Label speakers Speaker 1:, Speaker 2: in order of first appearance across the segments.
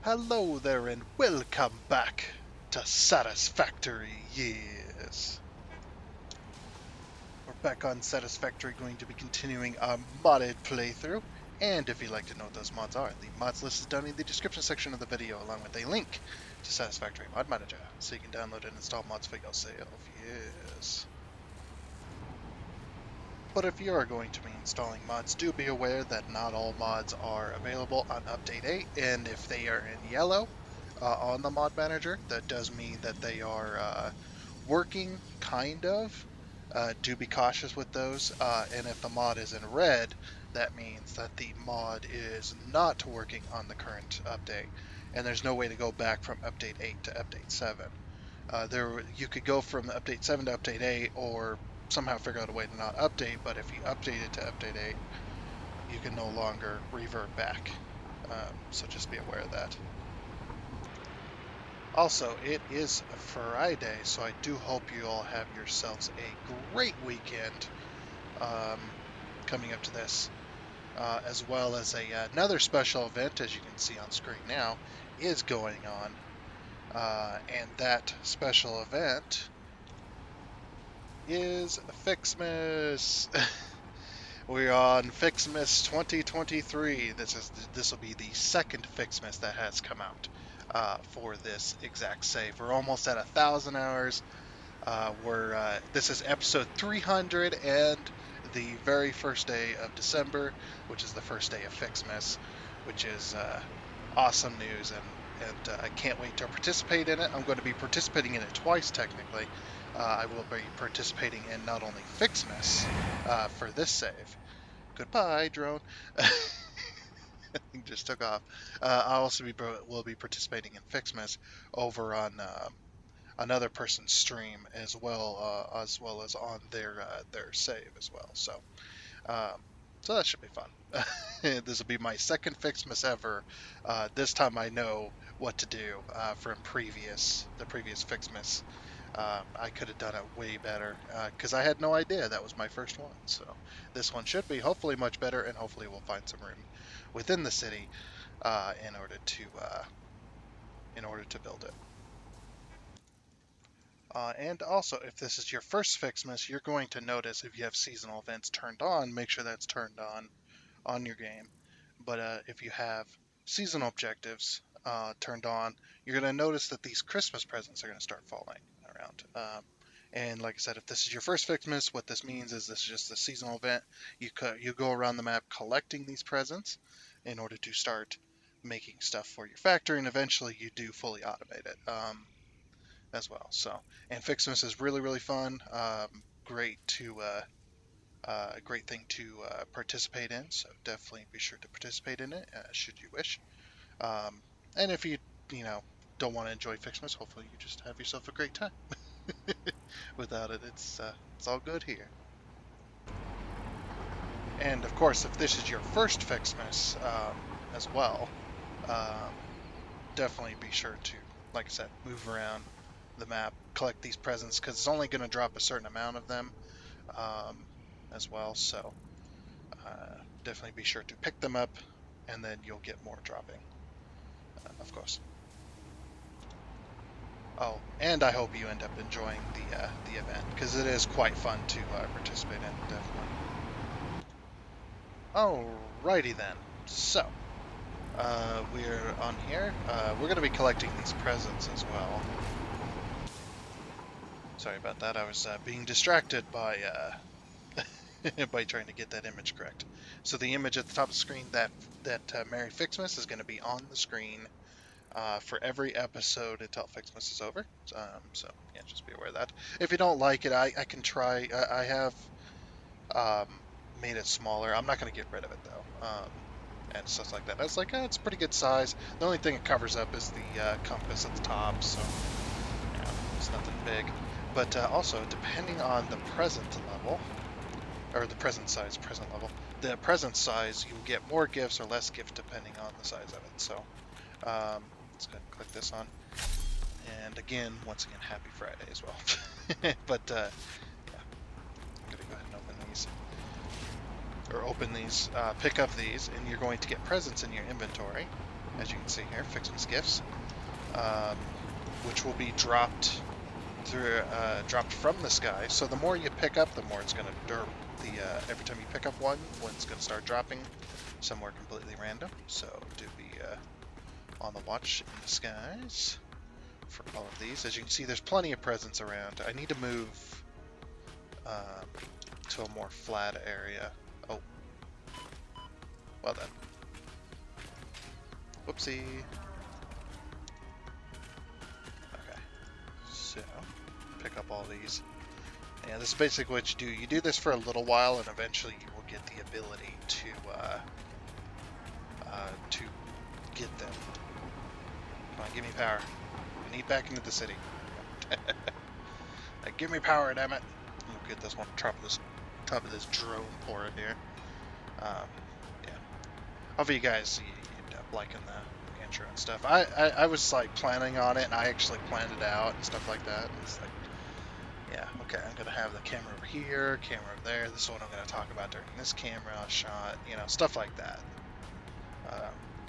Speaker 1: Hello there and welcome back to Satisfactory. Yes. We're back on Satisfactory, going to be continuing our modded playthrough. And if you'd like to know what those mods are, the mods list is down in the description section of the video, along with a link to Satisfactory Mod Manager, so you can download and install mods for yourself. Yes. But if you are going to be installing mods, do be aware that not all mods are available on Update 8, and if they are in yellow on the mod manager, that does mean that they are working, kind of. Do be cautious with those, and if the mod is in red, that means that the mod is not working on the current update, and there's no way to go back from Update 8 to Update 7. You could go from Update 7 to Update 8, or somehow figure out a way to not update, but if you update it to Update 8, you can no longer revert back. So just be aware of that. Also, it is Friday, so I do hope you all have yourselves a great weekend um, coming up to this, as well as another special event, as you can see on screen now, is going on. And that special event is Fixmas. We're on Fixmas 2023. This will be the second Fixmas that has come out for this exact save. We're almost at 1,000 hours. This is episode 300 and the very first day of December, which is the first day of Fixmas, which is awesome news, and I can't wait to participate in it. I'm going to be participating in it twice technically. I will be participating in not only Fixmas for this save. Goodbye, drone. Just took off. I also will be participating in Fixmas over on another person's stream as well as on their save as well. Um, so that should be fun. This will be my second Fixmas ever. This time I know what to do from the previous Fixmas. I could have done it way better because I had no idea that was my first one. So this one should be hopefully much better, and hopefully we'll find some room within the city in order to build it. And also, if this is your first Fixmas, you're going to notice if you have seasonal events turned on, make sure that's turned on your game. But if you have seasonal objectives turned on, you're going to notice that these Christmas presents are going to start falling around. And like I said, if this is your first Fixmas, what this means is this is just a seasonal event. You go around the map collecting these presents in order to start making stuff for your factory, and eventually you do fully automate it. As well. So, and Fixmas is really, really fun. Great thing to participate in. So definitely be sure to participate in it should you wish. Um, and if you know don't want to enjoy Fixmas, hopefully you just have yourself a great time. Without it, it's all good here. And of course, if this is your first Fixmas as well, um, definitely be sure to, like I said, move around the map, collect these presents because it's only going to drop a certain amount of them um, as well. So definitely be sure to pick them up, and then you'll get more dropping, of course. Oh, and I hope you end up enjoying the event because it is quite fun to participate in, definitely. Alrighty then. So we're on here. We're going to be collecting these presents as well. Sorry about that. I was being distracted by by trying to get that image correct. So the image at the top of the screen that Merry Fixmas is going to be on the screen for every episode until Fixmas is over. So yeah, just be aware of that. If you don't like it, I can try. I have made it smaller. I'm not going to get rid of it though. And stuff like that. I was like, it's a pretty good size. The only thing it covers up is the compass at the top, so yeah, it's nothing big. But also, depending on the present level, or the present level, the present size, you will get more gifts or less gifts depending on the size of it. So let's go ahead and click this on. And again, once again, happy Friday as well. But yeah, I'm gonna go ahead and open these, pick up these, and you're going to get presents in your inventory. as you can see here, Fixmas gifts, um, which will be dropped dropped from the sky. So the more you pick up, the more it's going to derp. Every time you pick up one's going to start dropping somewhere completely random. So do be on the watch in the skies for all of these. As you can see, there's plenty of presents around. I need to move to a more flat area. Oh, well done. Whoopsie. Okay, so pick up all these. And this is basically what you do. You do this for a little while, and eventually you will get the ability to get them. Come on, give me power. I need back into the city. Give me power, damn it! We'll get this one top of this drone port here. Yeah. Hopefully you guys end up liking the intro and stuff. I was like planning on it, and I actually planned it out and stuff like that. And it's like, yeah, okay, I'm gonna have the camera over here, camera over there. This is what I'm gonna talk about during this camera shot. You know, stuff like that.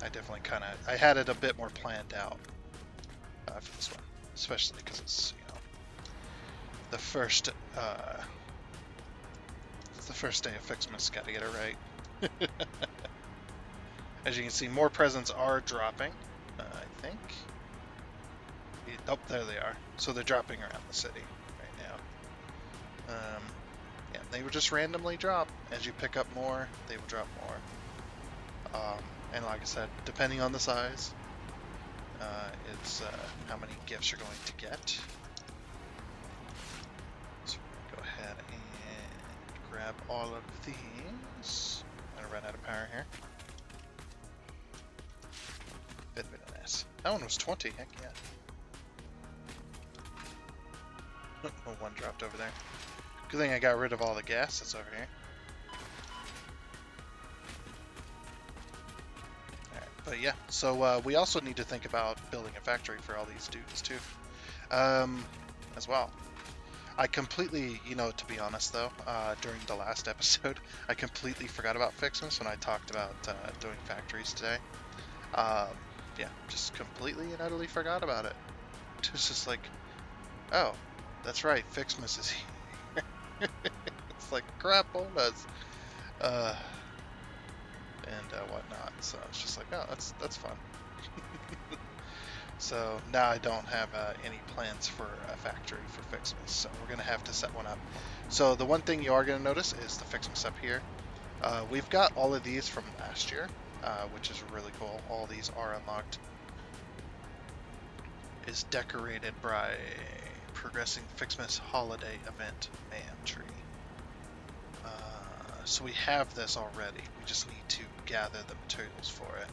Speaker 1: I definitely I had it a bit more planned out for this one, especially because it's, you know, the first day of Fixmas. Got to get it right. As you can see, more presents are dropping. I think. Oh, there they are. So they're dropping around the city right now. Yeah, they will just randomly drop. As you pick up more, they will drop more. And like I said, depending on the size, it's how many gifts you're going to get. So we're going to go ahead and grab all of these. I'm going to run out of power here. Bit of nice. That one was 20, heck yeah. Oh, one dropped over there. Good thing I got rid of all the gas that's over here. Alright, but yeah, so we also need to think about building a factory for all these dudes too. As well. I completely, you know, to be honest though, during the last episode, I completely forgot about Fixmas when I talked about doing factories today. Yeah, just completely and utterly forgot about it. It's just like, oh, that's right, Fixmas is here. It's like, crap, bonus. And whatnot. So it's just like, oh, that's fun. So now I don't have any plans for a factory for Fixmas, so we're going to have to set one up. So the one thing you are going to notice is the Fixmas up here. We've got all of these from last year, which is really cool. All these are unlocked. Is decorated by progressing Fixmas holiday event man tree. So we have this already. We just need to gather the materials for it.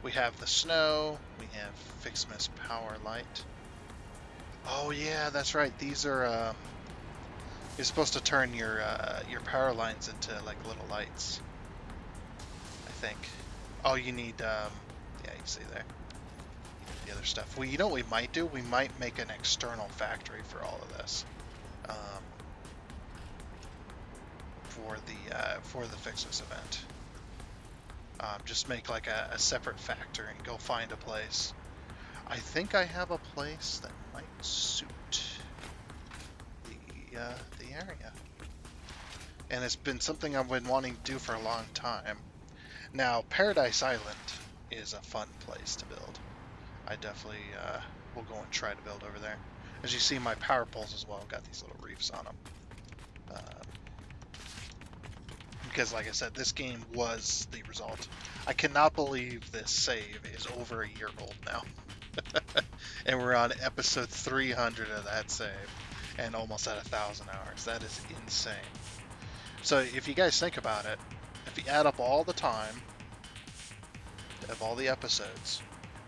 Speaker 1: We have the snow. We have Fixmas power light. Oh yeah, that's right. These are you're supposed to turn your power lines into like little lights, I think. Oh, you need yeah, you see there. The other stuff. Well, you know what we might do? We might make an external factory for all of this. For the Fixmas event. Just make like a separate factory and go find a place. I think I have a place that might suit the area. And it's been something I've been wanting to do for a long time. Now, Paradise Island is a fun place to build. I definitely will go and try to build over there. As you see, my power poles as well got these little reefs on them. Because like I said, this game was the result. I cannot believe this save is over a year old now. And we're on episode 300 of that save. And almost at 1,000 hours. That is insane. So if you guys think about it, if you add up all the time of all the episodes,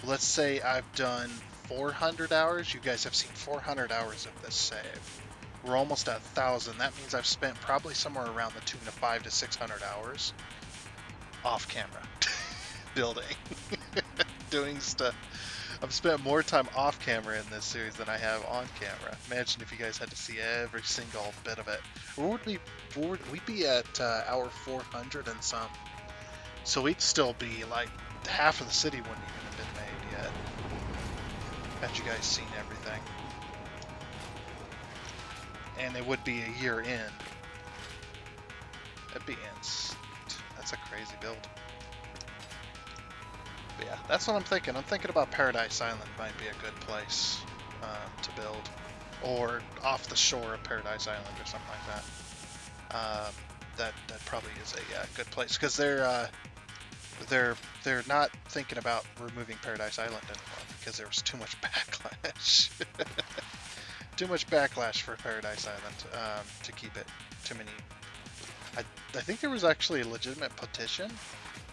Speaker 1: let's say I've done 400 hours. You guys have seen 400 hours of this save. We're almost at 1,000. That means I've spent probably somewhere around the tune of 500 to 600 hours off camera building, doing stuff. I've spent more time off camera in this series than I have on camera. Imagine if you guys had to see every single bit of it. We'd be at hour 400 and some. So we'd still be like half of the city wouldn't even have guys seen everything. And it would be a year in. That'd be that's a crazy build. But yeah, that's what I'm thinking. I'm thinking about Paradise Island might be a good place to build. Or off the shore of Paradise Island or something like that. That probably is a good place because they're not thinking about removing Paradise Island anymore because there was too much backlash. Too much backlash for Paradise Island to keep it. Too many. I think there was actually a legitimate petition.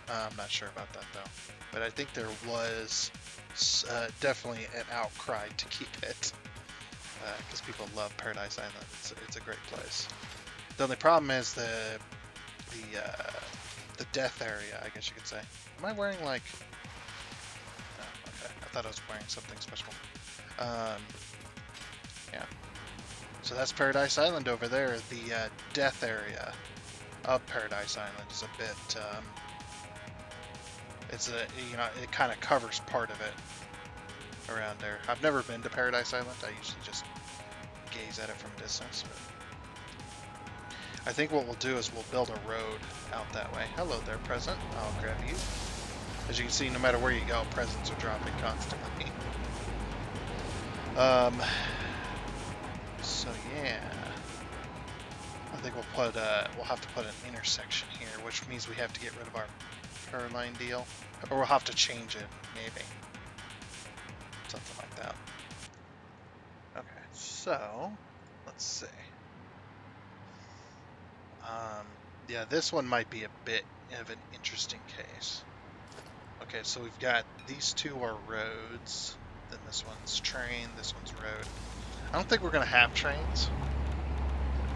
Speaker 1: I'm not sure about that though, but I think there was definitely an outcry to keep it because people love Paradise Island. It's a great place. The only problem is the death area, I guess you could say. Am I wearing like? No, okay. I thought I was wearing something special. Yeah. So that's Paradise Island over there. The death area of Paradise Island is a bit. It kind of covers part of it around there. I've never been to Paradise Island. I usually just gaze at it from a distance. But I think what we'll do is we'll build a road out that way. Hello there, present. I'll grab you. As you can see, no matter where you go, presents are dropping constantly. So yeah, I think we'll have to put an intersection here, which means we have to get rid of our power line deal, or we'll have to change it, maybe. Something like that. Okay, so let's see. Yeah, this one might be a bit of an interesting case. Okay, so we've got these two are roads, then this one's train, this one's road. I don't think we're gonna have trains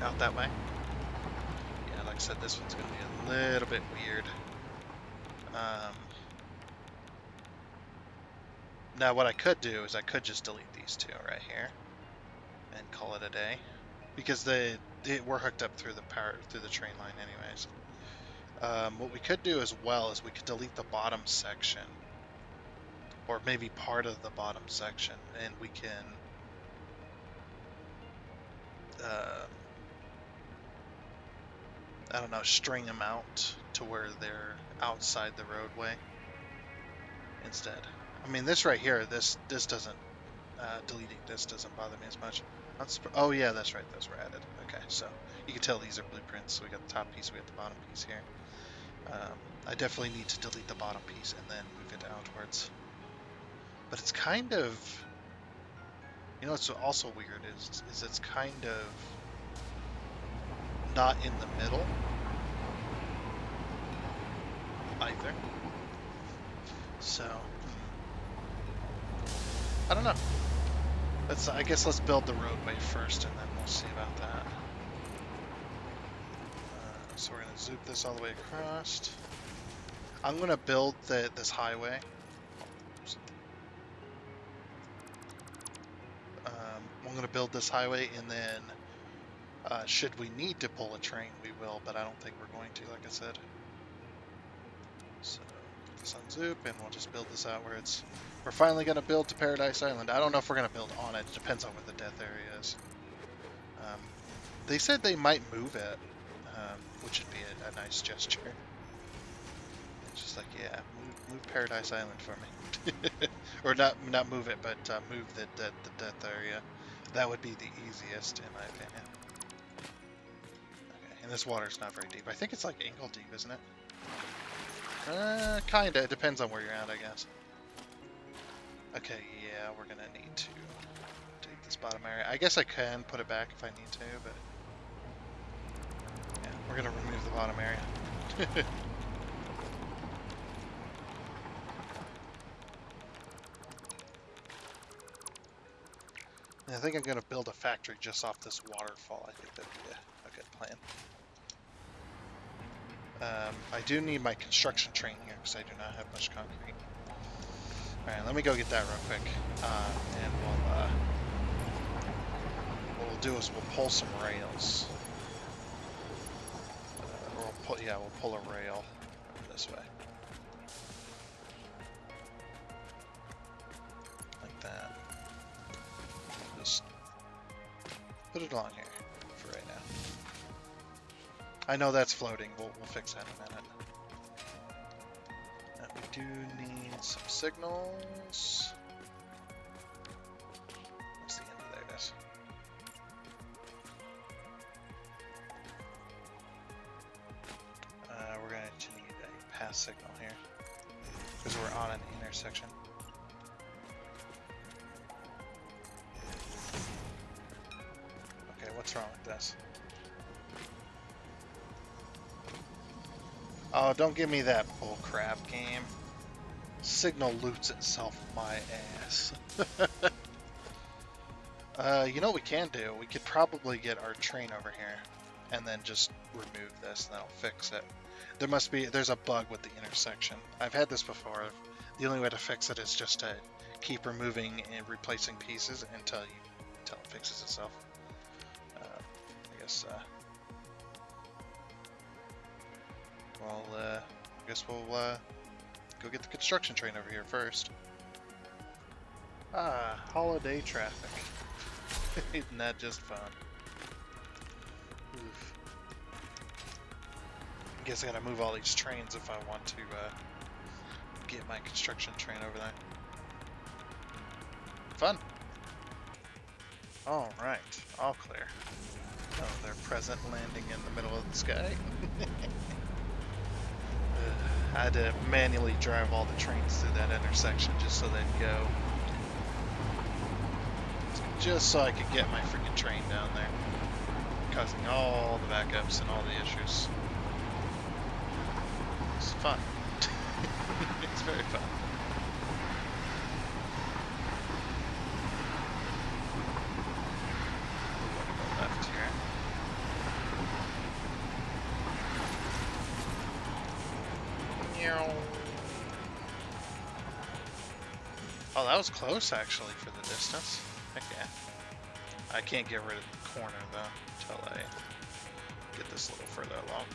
Speaker 1: out that way. Yeah, like I said, this one's gonna be a little bit weird. Now what I could do is I could just delete these two right here and call it a day, because we're hooked up through the train line anyways. What we could do as well is we could delete the bottom section, or maybe part of the bottom section, and we can I don't know, string them out to where they're outside the roadway instead. I mean, this right here, this doesn't, deleting this doesn't bother me as much. Oh yeah, that's right, those were added. Okay, so you can tell these are blueprints. So we got the top piece, we got the bottom piece here. I definitely need to delete the bottom piece and then move it outwards. But it's kind of, you know what's also weird is it's kind of not in the middle either. So I don't know. I guess let's build the roadway first, and then we'll see about that. So we're gonna zoop this all the way across. I'm gonna build this highway. I'm gonna build this highway, and then should we need to pull a train, we will. But I don't think we're going to, like I said. So put this on zoop, and we'll just build this out where we're finally gonna build to Paradise Island. I don't know if we're gonna build on it. It depends on where the death area is. They said they might move it, which would be a nice gesture. It's just like, yeah, move Paradise Island for me, or not move it, but move the death area. That would be the easiest, in my opinion. Okay, and this water's not very deep. I think it's like ankle deep, isn't it? Kinda. It depends on where you're at, I guess. Okay, yeah, we're gonna need to take this bottom area. I guess I can put it back if I need to, but yeah, we're gonna remove the bottom area. And I think I'm gonna build a factory just off this waterfall. I think that'd be a good plan. I do need my construction train here because I do not have much concrete. Alright, let me go get that real quick. And what we'll do is we'll pull some rails. Or we'll pull a rail this way. Like that. put it along here for right now. I know that's floating. We'll fix that in a minute. We do need some signals. What's the end of there? It is. We're going to need a pass signal here because we're on an intersection. Okay, what's wrong with this? Oh, don't give me that bullcrap game. Signal loots itself my ass. You know what we can do? We could probably get our train over here and then just remove this and that'll fix it. There's a bug with the intersection. I've had this before. The only way to fix it is just to keep removing and replacing pieces until it fixes itself. I guess we'll go get the construction train over here first. Ah, holiday traffic. Isn't that just fun? Oof. I guess I gotta move all these trains if I want to get my construction train over there. Fun. Alright, all clear. Oh, they're present landing in the middle of the sky. I had to manually drive all the trains through that intersection just so they'd go. Just so I could get my freaking train down there. Causing all the backups and all the issues. It's fun. It's very fun. Go left here. Oh, that was close actually for the distance. Heck yeah. I can't get rid of the corner though until I get this a little further along.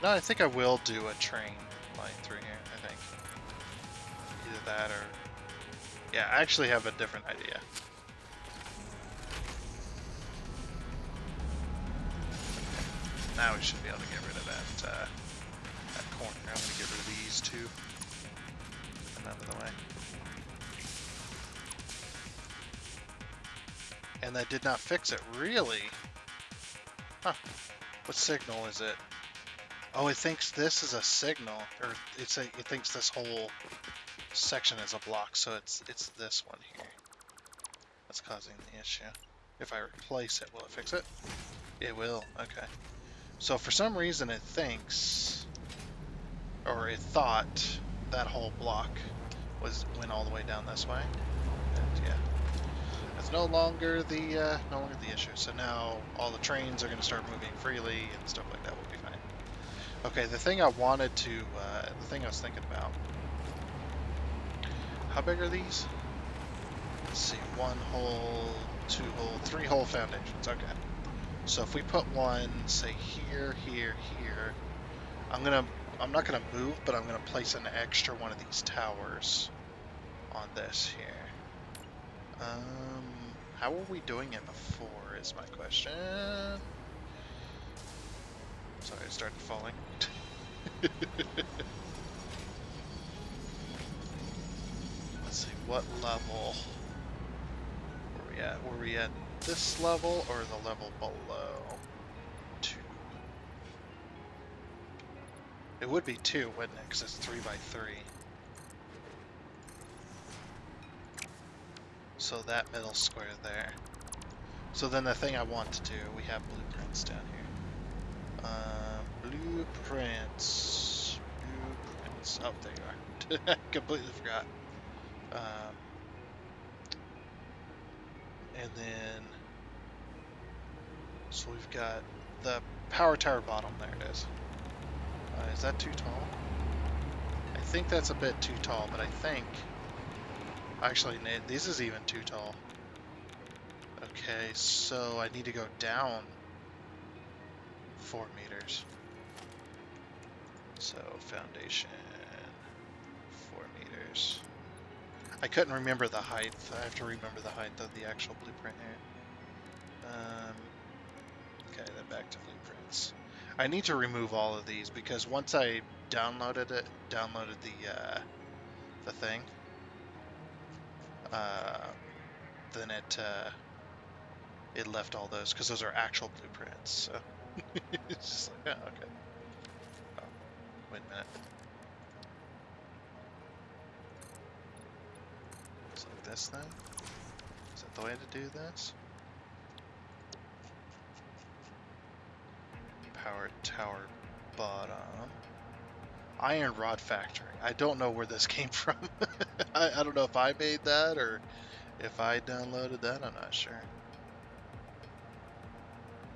Speaker 1: No, I think I will do a train line through here, I think. Either that or... Yeah, I actually have a different idea. Now we should be able to get rid of that corner. I'm going to get rid of these two. Get them out of the way. And that did not fix it, really? Huh. What signal is it? Oh, it thinks this is a signal, or it thinks this whole section is a block, so it's this one here that's causing the issue. If I replace it, will it fix it? It will, okay. So for some reason it thinks, or it thought that whole block went all the way down this way, and yeah. It's no longer the issue. So now all the trains are going to start moving freely and stuff like that will be fine. Okay, the thing I was thinking about. How big are these? Let's see, 1 hole, 2 hole, 3 hole foundations. Okay. So if we put one, say here, here, here, I'm not gonna move, but I'm gonna place an extra one of these towers on this here. How were we doing it before is my question. Sorry, I started falling. Let's see, what level were we at? Were we at this level or the level below? 2. It would be 2, wouldn't it? Because it's 3 by 3. So that middle square there. So then the thing I want to do, we have blueprints down here. Blueprints. Oh, there you are. Completely forgot. And then, so we've got the power tower bottom. There it is. Is that too tall? I think that's a bit too tall, but I think... Actually, this is even too tall. Okay, so I need to go down 4 meters. So, foundation, 4 meters. I couldn't remember the height. I have to remember the height of the actual blueprint here. Okay, then back to blueprints. I need to remove all of these because once I downloaded the thing, um, then it left all those because those are actual blueprints. So it's just like, oh, okay. Oh, wait a minute. It's like this then? Is that the way to do this? Power tower bottom. Iron rod factory. I don't know where this came from. I don't know if I made that or if I downloaded that. I'm not sure.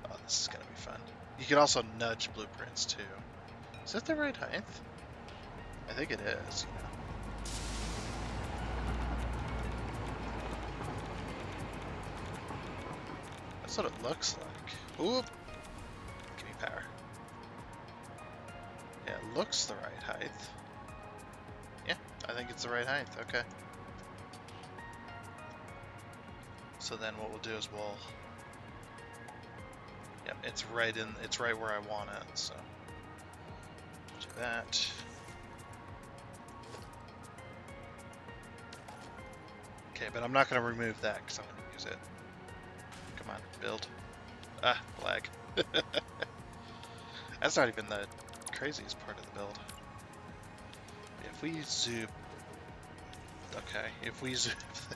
Speaker 1: Oh, this is gonna be fun. You can also nudge blueprints too. Is that the right height? I think it is, you know. That's what it looks like. Oop! Give me power. Yeah, it looks the right height. Yeah, I think it's the right height. Okay. So then what we'll do is we'll... Yep, it's right where I want it, so... Do that. Okay, but I'm not going to remove that because I'm going to use it. Come on, build. Ah, lag. That's not even the craziest part of the build. If we zoom... Okay, if we zoom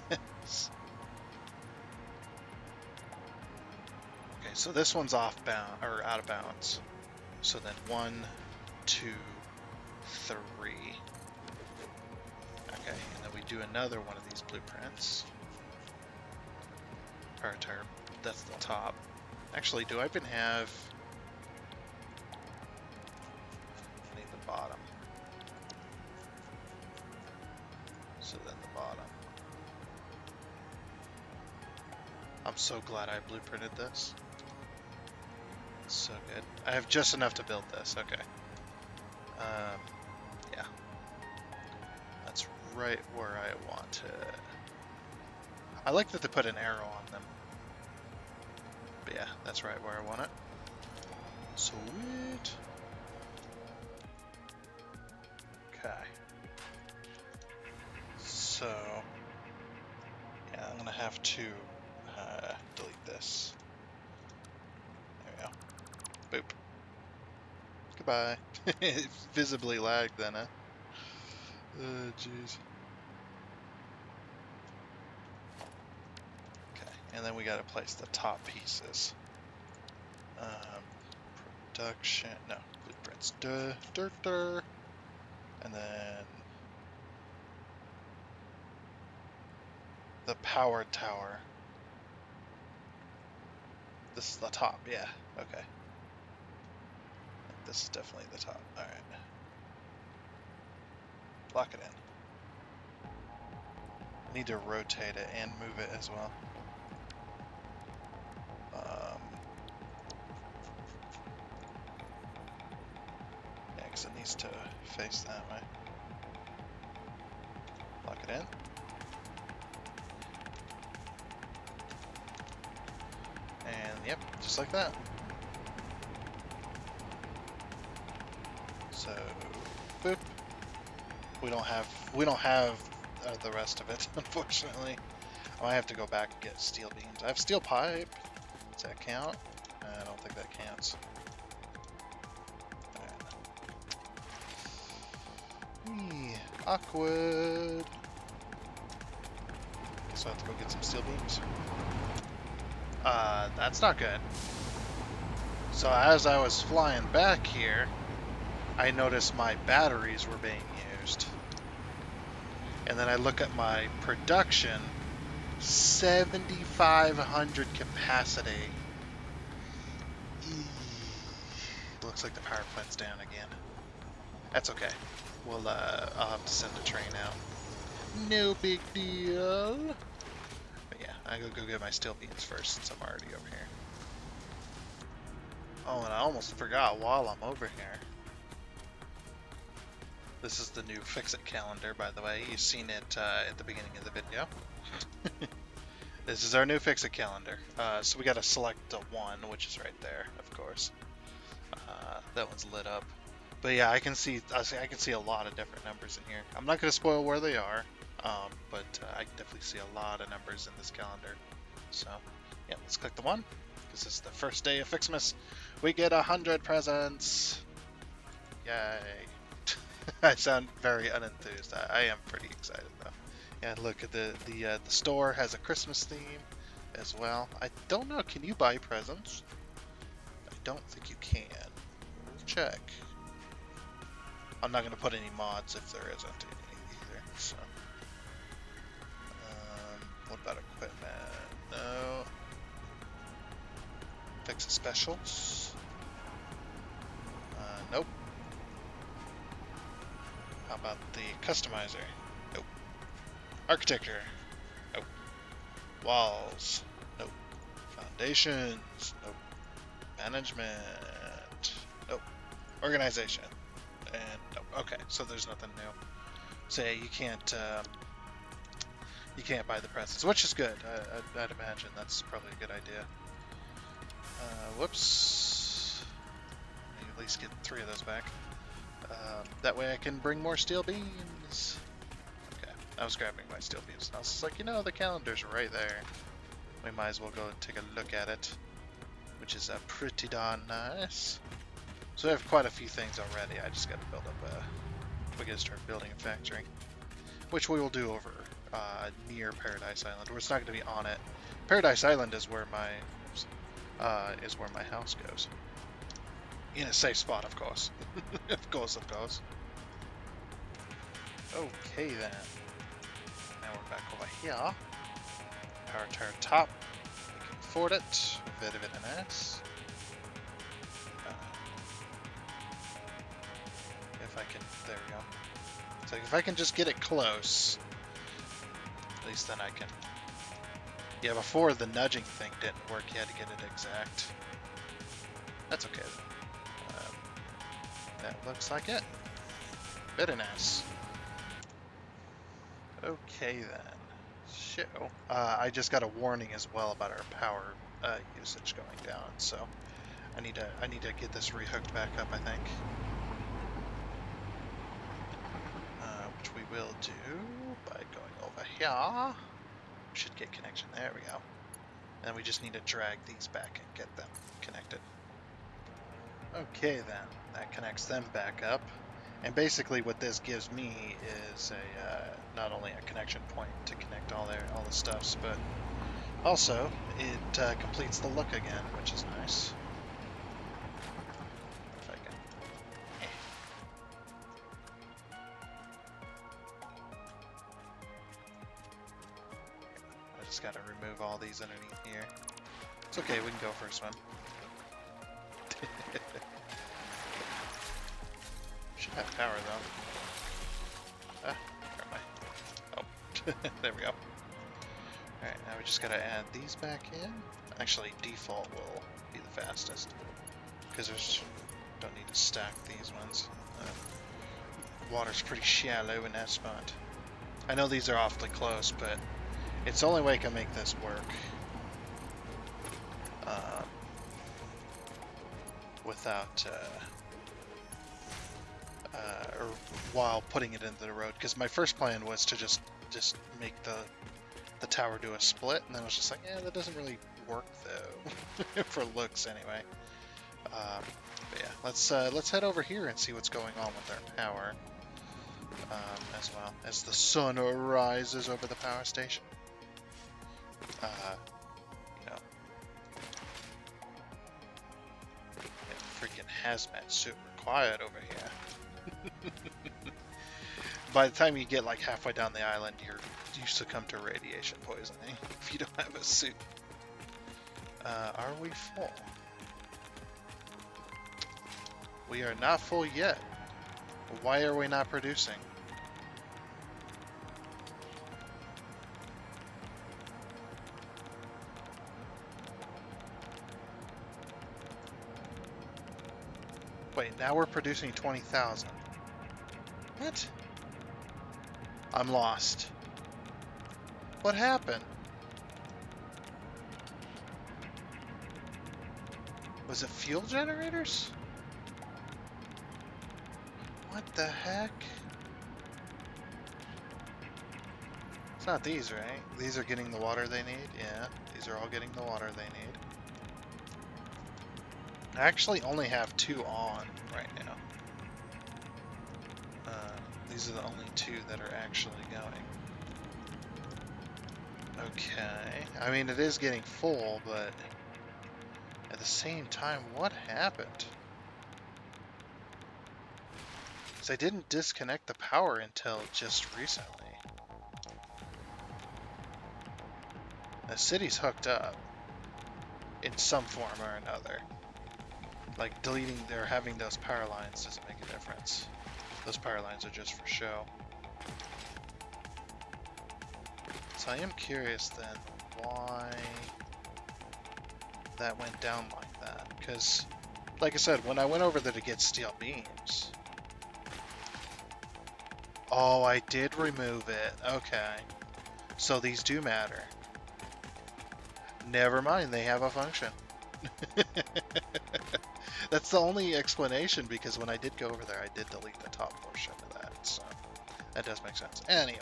Speaker 1: this... Okay, so this one's off bound, or out of bounds. So then 1, 2, 3. Okay, and then we do another one of these blueprints. Power tower, that's the top. Actually, do I even have... I need the bottom. So then the bottom. I'm so glad I blueprinted this. It's so good. I have just enough to build this, okay. Yeah. That's right where I want it. I like that they put an arrow on them. But yeah, that's right where I want it. Sweet. Okay. So, yeah, I'm gonna have to delete this. There we go. Boop. Goodbye. It visibly lagged then, huh? Oh, jeez. Okay, and then we gotta place the top pieces. Production, no, blueprints. And then the power tower. This is the top, yeah, okay. This is definitely the top, alright. Lock it in. I need to rotate it and move it as well. Yeah, because it needs to face that way. Lock it in. And yep, just like that. So, boop. We don't have the rest of it, unfortunately. I might have to go back and get steel beams. I have steel pipe. Does that count? I don't think that counts. Right. Awkward. Guess I have to go get some steel beams. That's not good. So as I was flying back here, I noticed my batteries were being used. And then I look at my production, 7,500 capacity. Looks like the power plant's down again. That's okay. I'll have to send a train out. No big deal. But yeah, I go get my steel beams first since I'm already over here. Oh, and I almost forgot while I'm over here. This is the new Fix-It calendar, by the way. You've seen it at the beginning of the video. This is our new fix-it calendar. So we got to select the one, which is right there, of course. That one's lit up. But yeah, I can see a lot of different numbers in here. I'm not going to spoil where they are, but I can definitely see a lot of numbers in this calendar. So yeah, let's click the one because it's the first day of Fixmas. We get 100 presents. Yay! I sound very unenthused. I am pretty excited though. Yeah, look at the store has a Christmas theme as well. I don't know. Can you buy presents? I don't think you can. We'll check. I'm not going to put any mods if there isn't any either. So, what about equipment? No. Fix specials. Nope. How about the customizer? Nope. Architecture? Nope. Walls? Nope. Foundations? Nope. Management? Nope. Organization? And nope. Okay, so there's nothing new. So yeah, you can't buy the presents, which is good. I'd imagine that's probably a good idea. Whoops. At least get 3 of those back. That way I can bring more steel beams. Okay, I was grabbing my steel beams. I was just like, the calendar's right there. We might as well go and take a look at it, which is pretty darn nice. So I have quite a few things already. I just got to build up we got to start building a factory, which we will do over near Paradise Island, or it's not going to be on it. Paradise Island is where my house goes. In a safe spot, of course. of course. Okay then. Now we're back over here. Power tower top. We can afford it. Very nice. If I can, there we go. So if I can just get it close, at least then I can. Yeah, before the nudging thing didn't work, you had to get it exact. That's okay then. That looks like it. Very nice. Okay then. So, I just got a warning as well about our power usage going down. So, I need to get this rehooked back up. I think, which we will do by going over here. Should get connection. There we go. And we just need to drag these back and get them connected. Okay then, that connects them back up, and basically what this gives me is a not only a connection point to connect all the stuffs, but also it completes the look again, which is nice. If I can, I just got to remove all these underneath here. It's okay, we can go for a swim. Should have power though. Ah, where am I? Oh, there we go. Alright, now we just gotta add these back in. Actually, default will be the fastest, because there's don't need to stack these ones. Water's pretty shallow in that spot. I know these are awfully close, but it's the only way I can make this work. Without, or while putting it into the road, because my first plan was to just make the tower do a split, and then I was just like, yeah, that doesn't really work though, for looks anyway. But yeah, let's head over here and see what's going on with our power, as well as the sun rises over the power station. Freaking hazmat suit required over here. By the time you get like halfway down the island, you succumb to radiation poisoning if you don't have a suit. Are we full? We are not full yet. Why are we not producing? Wait, now we're producing 20,000. What? I'm lost. What happened? Was it fuel generators? What the heck? It's not these, right? These are getting the water they need? Yeah, these are all getting the water they need. I actually only have 2 on right now. These are the only 2 that are actually going. Okay. I mean, it is getting full, but at the same time, what happened? Because I didn't disconnect the power until just recently. The city's hooked up in some form or another. Like deleting or having those power lines doesn't make a difference. Those power lines are just for show. So I am curious then why that went down like that. Because, like I said, when I went over there to get steel beams... Oh, I did remove it. Okay. So these do matter. Never mind, they have a function. That's the only explanation, because when I did go over there, I did delete the top portion of that, so that does make sense. Anyway,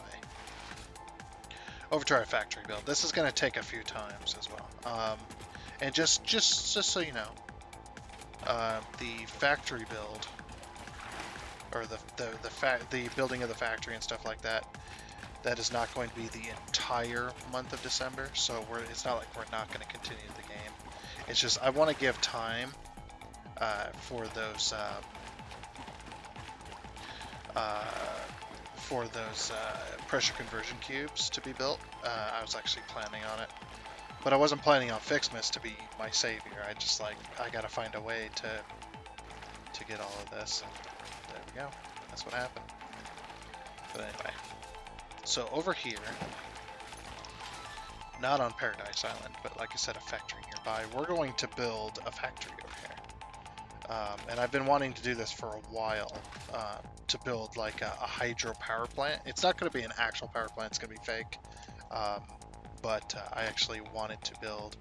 Speaker 1: over to our factory build. This is going to take a few times as well. And just so you know, the factory build, or the building of the factory and stuff like that, that is not going to be the entire month of December. So it's not like we're not going to continue the game. It's just I want to give time for those pressure conversion cubes to be built. I was actually planning on it, but I wasn't planning on Fixmas to be my savior. I gotta find a way to get all of this, and there we go. That's what happened. But anyway, so over here, not on Paradise Island, but like I said, a factory nearby, we're going to build a factory over here. And I've been wanting to do this for a while, to build like a hydro power plant. It's not going to be an actual power plant, it's going to be fake. But I actually wanted to build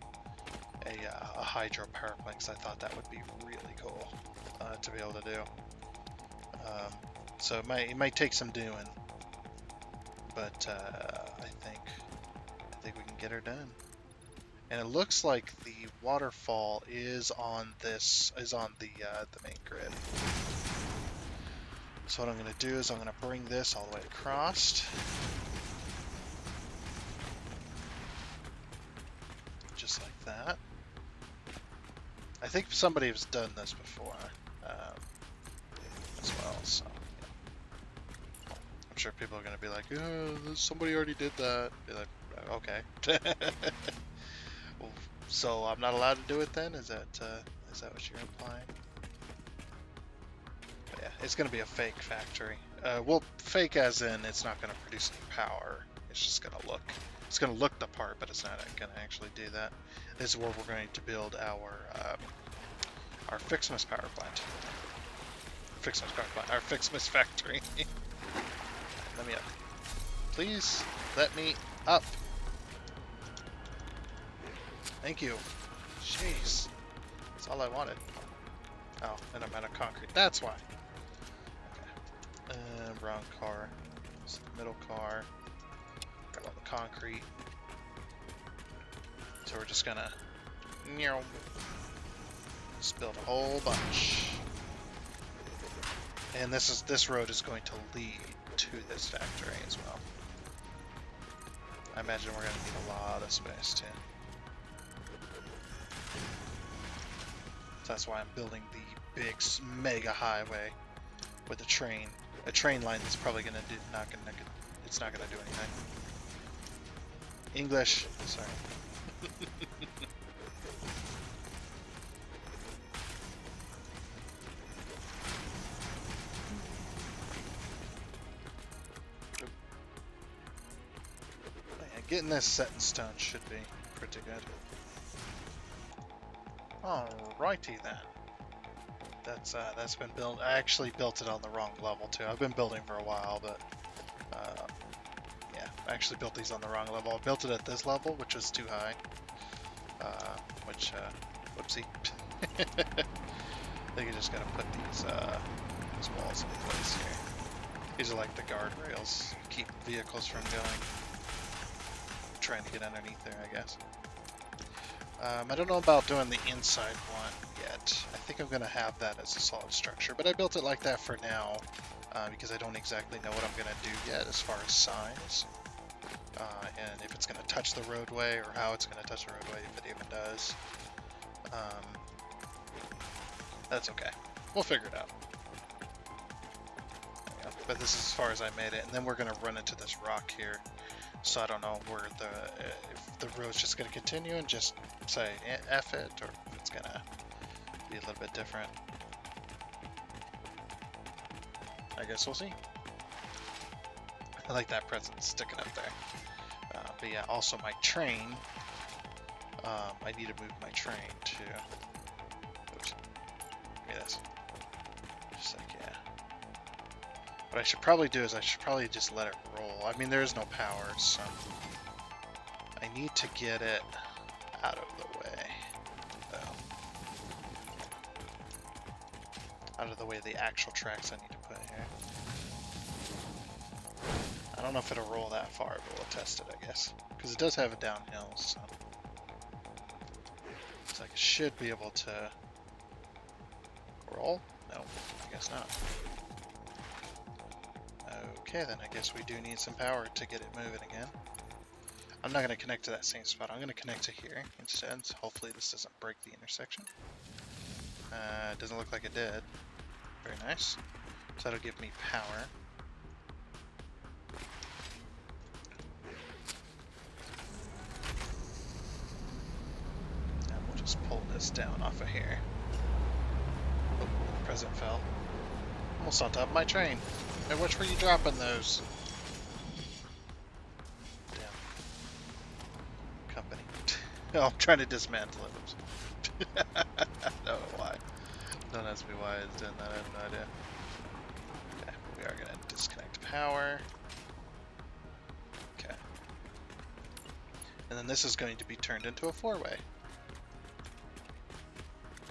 Speaker 1: a hydro power plant because I thought that would be really cool to be able to do. So it might take some doing, but I think we can get her done. And it looks like the waterfall is on the main grid. So what I'm going to do is I'm going to bring this all the way across. Just like that. I think somebody has done this before as well, so yeah. I'm sure people are going to be like, oh, somebody already did that. Be like, okay. So I'm not allowed to do it then? Is that what you're implying? But yeah, it's going to be a fake factory. Well, fake as in it's not going to produce any power. It's just going to look. It's going to look the part, but it's not going to actually do that. This is where we're going to build our Fixmas power plant. Our Fixmas factory. Let me up. Please let me up. Thank you. Jeez. That's all I wanted. Oh, and I'm out of concrete. That's why. Okay. Brown car. It's the middle car. Got all the concrete. So we're just gonna just build a whole bunch. And this road is going to lead to this factory as well. I imagine we're gonna need a lot of space too. So that's why I'm building the big mega highway with a train line that's probably gonna do it's not gonna do anything. English, sorry. Getting this set in stone should be pretty good. Alrighty then. That's been built. I actually built it on the wrong level too. I've been building for a while, but yeah, I actually built these on the wrong level. I built it at this level, which was too high, which Whoopsie. I think you just gotta put these walls in place here. These are like the guardrails, keep vehicles from going. I'm trying to get underneath there, I guess. I don't know about doing the inside one yet. I think I'm gonna have that as a solid structure, but I built it like that for now because I don't exactly know what I'm gonna do yet as far as size. And if it's gonna touch the roadway or how it's gonna touch the roadway, if it even does. That's okay. We'll figure it out. But this is as far as I made it, and then we're gonna run into this rock here. So I don't know where if the road's just gonna continue and just say F it, or if it's gonna be a little bit different. I guess we'll see. I like that present sticking up there. But yeah, also my train. I need to move my train to. Oops. Look at this. Just like, yeah. What I should probably do is I should probably just let it roll. I mean, there is no power, so I need to get it out of the way. Out of the way of the actual tracks I need to put here. I don't know if it'll roll that far, but we'll test it, I guess. Because it does have a downhill, so looks like it should be able to roll. No, I guess not. Okay, then I guess we do need some power to get it moving again. I'm not going to connect to that same spot. I'm going to connect to here instead, so hopefully this doesn't break the intersection. It doesn't look like it did. Very nice. So that'll give me power. And we'll just pull this down off of here. Oh, the present fell. Almost on top of my train. Hey, which were you dropping those? Damn. Company. Oh, I'm trying to dismantle it. I don't know why. Don't ask me why it's doing that, I have no idea. Okay, we are going to disconnect power. Okay. And then this is going to be turned into a four-way.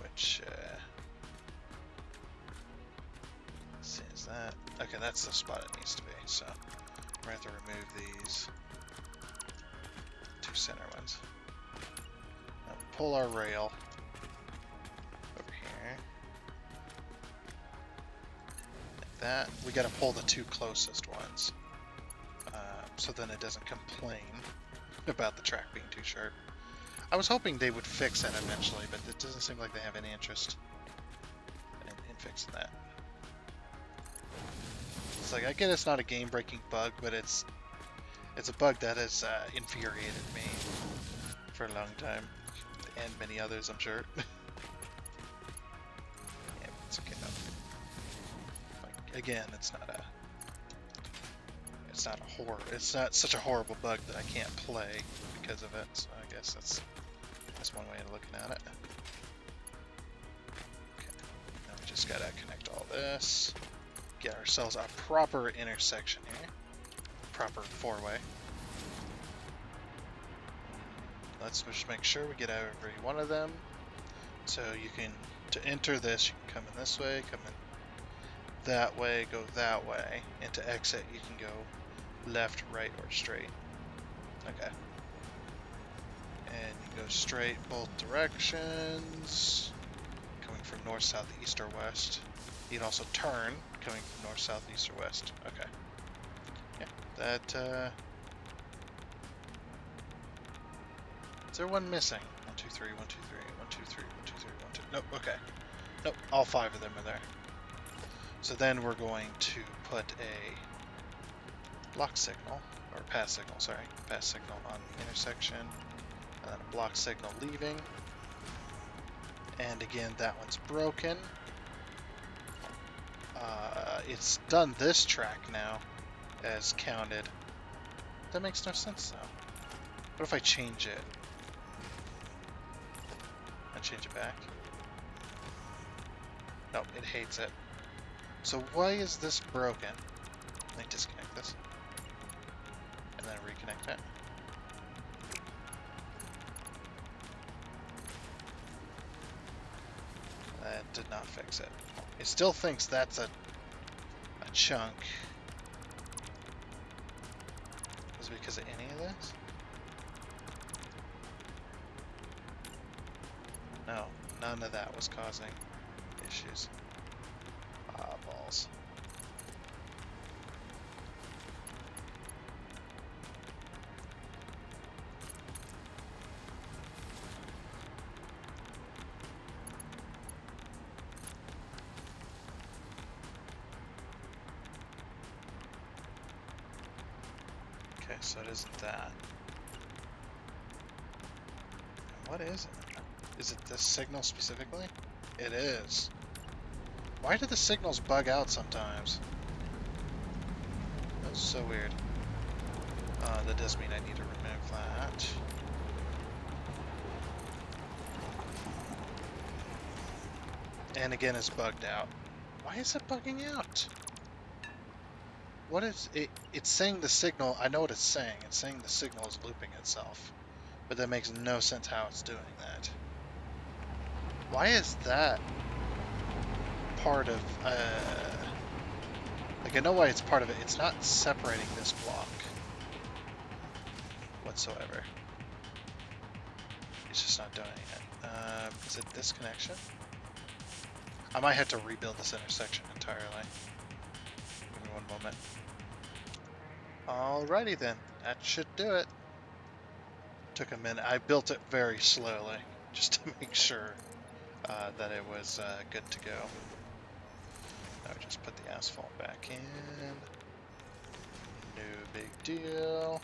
Speaker 1: Which, is that? Okay, that's the spot it needs to be, so we're going to have to remove these two center ones. Now pull our rail over here. Like that. We got to pull the two closest ones, so then it doesn't complain about the track being too sharp. I was hoping they would fix that eventually, but it doesn't seem like they have any interest in fixing that. It's like, I get it's not a game-breaking bug, but it's a bug that has infuriated me for a long time, and many others, I'm sure. Yeah, it's okay though. Like, again, it's not such a horrible bug that I can't play because of it. So I guess that's one way of looking at it. Okay, now we just gotta connect all this. Get ourselves a proper intersection here. Proper four-way. Let's just make sure we get every one of them. So you can, to enter this, you can come in this way, come in that way, go that way. And to exit, you can go left, right, or straight. Okay. And you go straight both directions. Coming from north, south, east, or west. You can also turn, coming from north, south, east, or west. Okay. Yeah, that, is there one missing? 1, 2, 3, 1, 2, 3, 1, 2, 3, 1, 2, 3, 1, 2. Nope, okay. Nope, all 5 of them are there. So then we're going to put a block signal, or pass signal, sorry. Pass signal on the intersection. And then a block signal leaving. And again, that one's broken. It's done this track now as counted. That makes no sense though. What if I change it? I change it back? Nope, it hates it. So why is this broken? Let me disconnect this. And then reconnect it. did not fix it. It still thinks that's a chunk. Is it because of any of this? No, none of that was causing issues. Ah, balls. Okay, so it isn't that. What is it? Is it this signal specifically? It is. Why do the signals bug out sometimes? That's so weird. That does mean I need to remove that. And again, it's bugged out. Why is it bugging out? What is it? It's saying the signal. I know what it's saying. It's saying the signal is looping itself. But that makes no sense how it's doing that. Why is that part of, like I know why it's part of it. It's not separating this block whatsoever. It's just not doing it. Is it this connection? I might have to rebuild this intersection entirely. Give me one moment. Alrighty then, that should do it. Took a minute. I built it very slowly, just to make sure that it was good to go. Now just put the asphalt back in. No big deal.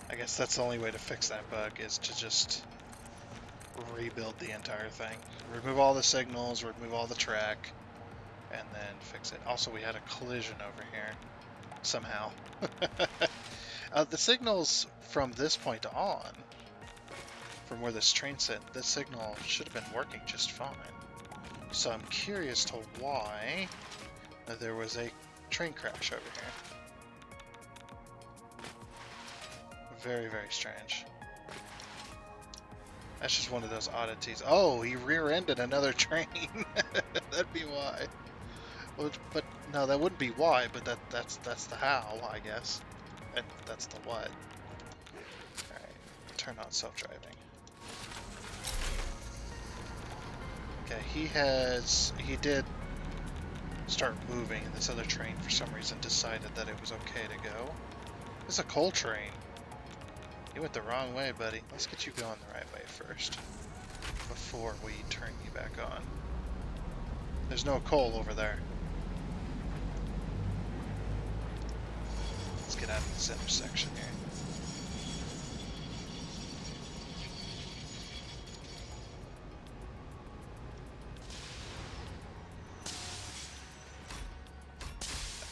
Speaker 1: I guess that's the only way to fix that bug, is to just rebuild the entire thing. Remove all the signals, remove all the track, and then fix it. Also, we had a collision over here, somehow. The signals from this point on, from where this train sit, this signal should have been working just fine. So I'm curious to why there was a train crash over here. Very, very strange. That's just one of those oddities. Oh, he rear-ended another train. That'd be why. But no, that wouldn't be why. But that's the how, I guess. And that's the what. All right, turn on self-driving. Okay, he did start moving, and this other train for some reason decided that it was okay to go. It's a coal train. You went the wrong way, buddy. Let's get you going the right way first, before we turn you back on. There's no coal over there. Let's get out of this intersection here.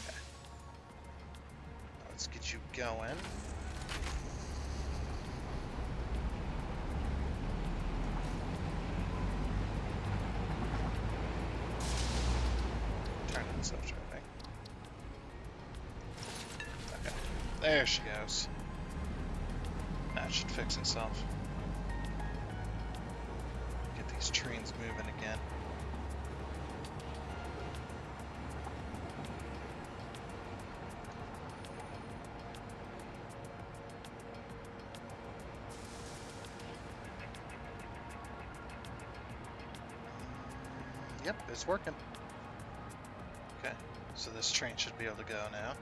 Speaker 1: Okay. Let's get you going. Self-driving. Okay, there she goes. That should fix itself. Get these trains moving again. Yep, it's working. Okay, so this train should be able to go now.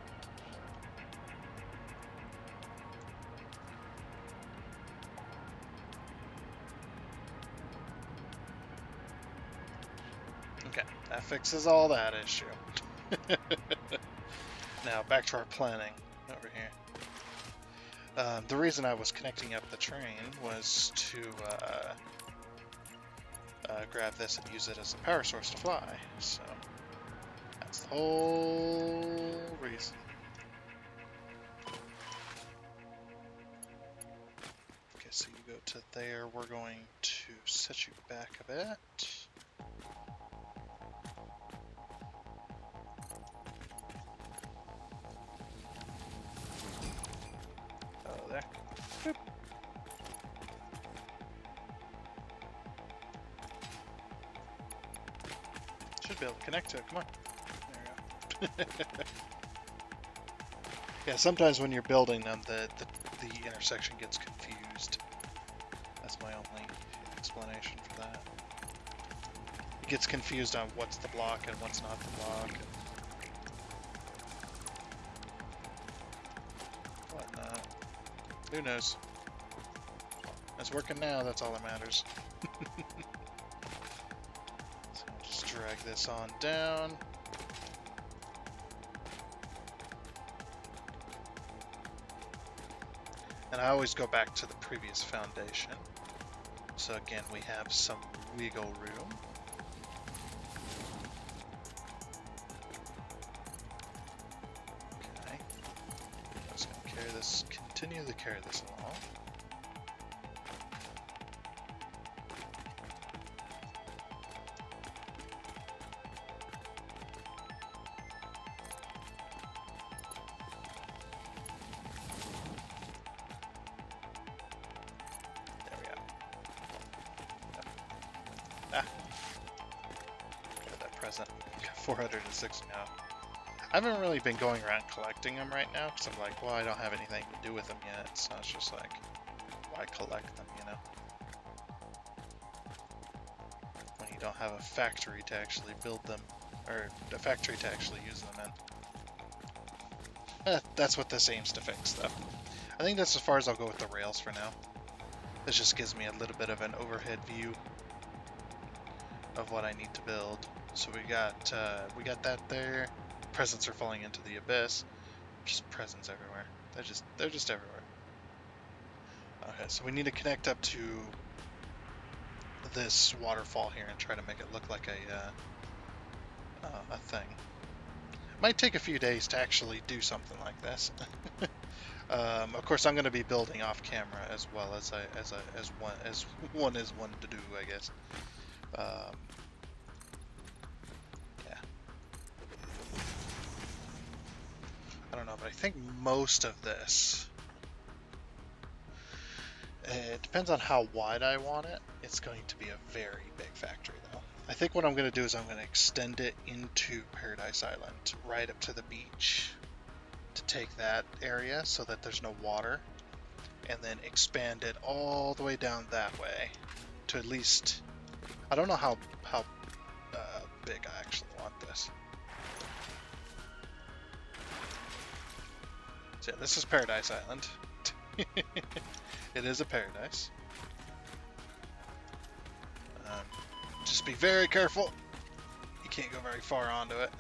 Speaker 1: Okay, that fixes all that issue. Now back to our planning over here. The reason I was connecting up the train was to grab this and use it as a power source to fly. So that's the whole reason. Okay, so you go to there. We're going to set you back a bit. Oh, there. Boop. Should be able to connect to it. Come on. There we go. Yeah, sometimes when you're building them, the intersection gets confused. That's my only explanation for that. It gets confused on what's the block and what's not the block. Whatnot. Who knows? It's working now, that's all that matters. So I'll just drag this on down. And I always go back to the previous foundation. So again, we have some wiggle room. Okay. I'm just going to carry this, continue to carry this along. Present. Got 406 now. I haven't really been going around collecting them right now because I'm like, well, I don't have anything to do with them yet. So it's just like, why collect them, you know? When you don't have a factory to actually build them, or a factory to actually use them in. That's what this aims to fix, though. I think that's as far as I'll go with the rails for now. This just gives me a little bit of an overhead view of what I need to build. So we got that there. Presents are falling into the abyss. Just presents everywhere. They're just everywhere. Okay, so we need to connect up to this waterfall here and try to make it look like a thing. Might take a few days to actually do something like this. Of course, I'm going to be building off camera as well as one is one to do, I guess. I don't know, but I think most of this, it depends on how wide I want it. It's going to be a very big factory though. I think what I'm going to do is I'm going to extend it into Paradise Island, right up to the beach, to take that area so that there's no water, and then expand it all the way down that way to at least, I don't know how big I actually want this. So yeah, this is Paradise Island. It is a paradise. Just be very careful. You can't go very far onto it.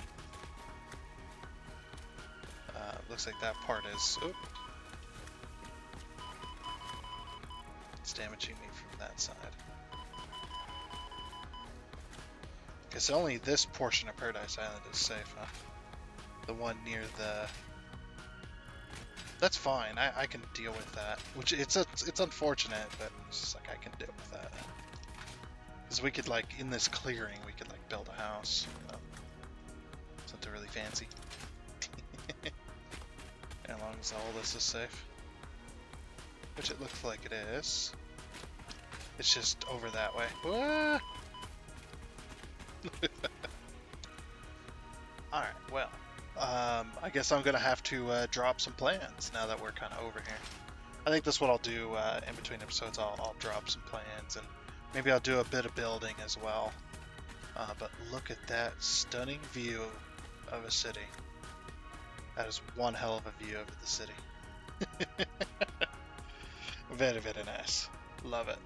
Speaker 1: Looks like that part is... Oop. It's damaging me from that side. Guess only this portion of Paradise Island is safe, huh? The one near the... That's fine. I can deal with that. Which it's unfortunate, but it's just like I can deal with that. Because we could, like, in this clearing, we could, like, build a house. Something really fancy. As long as all this is safe. Which it looks like it is. It's just over that way. Alright, well. I guess I'm going to have to drop some plans now that we're kind of over here. I think that's what I'll do in between episodes. I'll drop some plans and maybe I'll do a bit of building as well. But look at that stunning view of a city. That is one hell of a view of the city. Very, very nice. Love it.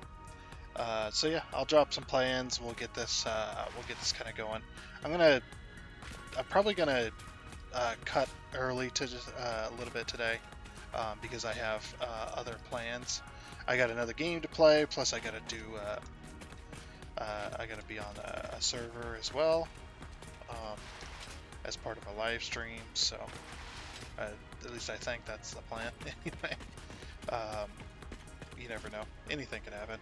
Speaker 1: So yeah, I'll drop some plans. We'll get this kind of going. I'm probably gonna cut early to just a little bit today because I have other plans. I got another game to play, plus I gotta be on a server as well as part of a live stream. So at least I think that's the plan. Anyway, you never know. Anything could happen.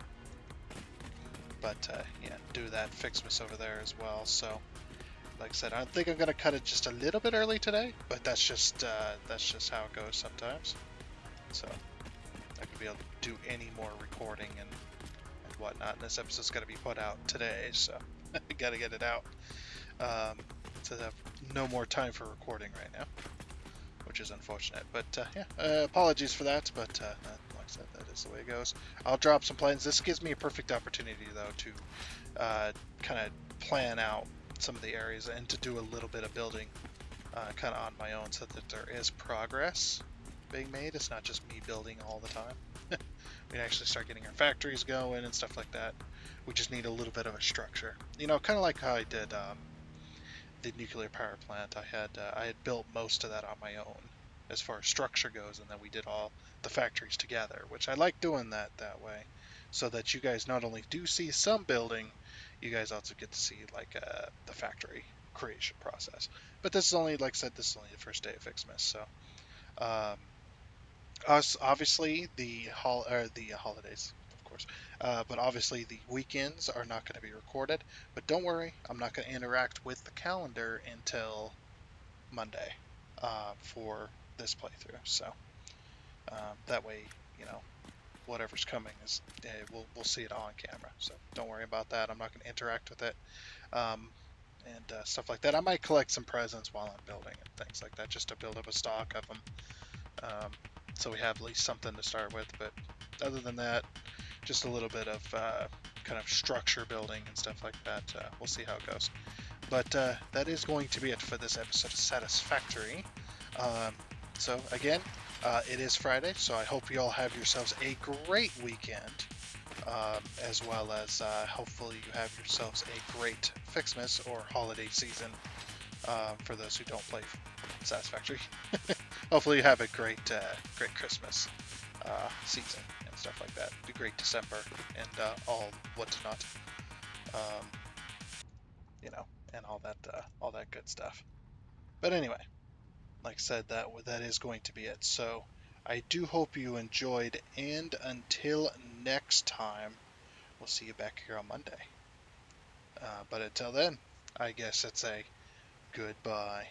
Speaker 1: But yeah, do that Fixmas over there as well. So. Like I said, I think I'm gonna cut it just a little bit early today, but that's just how it goes sometimes. So, not gonna be able to do any more recording and whatnot. And this episode's got to be put out today, so I gotta get it out. So I have no more time for recording right now, which is unfortunate. But apologies for that. But like I said, that is the way it goes. I'll drop some plans. This gives me a perfect opportunity, though, to kind of plan out some of the areas and to do a little bit of building kind of on my own, so that there is progress being made. It's not just me building all the time. We can actually start getting our factories going and stuff like that. We just need a little bit of a structure. You know, kind of like how I did the nuclear power plant. I had built most of that on my own as far as structure goes, and then we did all the factories together, which I like doing that way, so that you guys not only do see some building, you guys also get to see like the factory creation process. But this is only, like I said, this is only the first day of Fixmas, so um, us obviously the holidays, of course, but obviously the weekends are not going to be recorded. But don't worry, I'm not going to interact with the calendar until Monday for this playthrough. So that way, you know, whatever's coming is we'll see it on camera. So don't worry about that. I'm not going to interact with it. Um, and stuff like that. I might collect some presents while I'm building and things like that, just to build up a stock of them. So we have at least something to start with. But other than that, just a little bit of kind of structure building and stuff like that. We'll see how it goes. But that is going to be it for this episode of Satisfactory. So again, it is Friday, so I hope you all have yourselves a great weekend, as well as hopefully you have yourselves a great Fixmas or holiday season for those who don't play Satisfactory. Hopefully you have a great Christmas season and stuff like that. A great December and all whatnot, um, you know, and all that good stuff. But anyway, like I said, that is going to be it. So I do hope you enjoyed, and until next time, we'll see you back here on Monday. But until then, I guess it's a goodbye.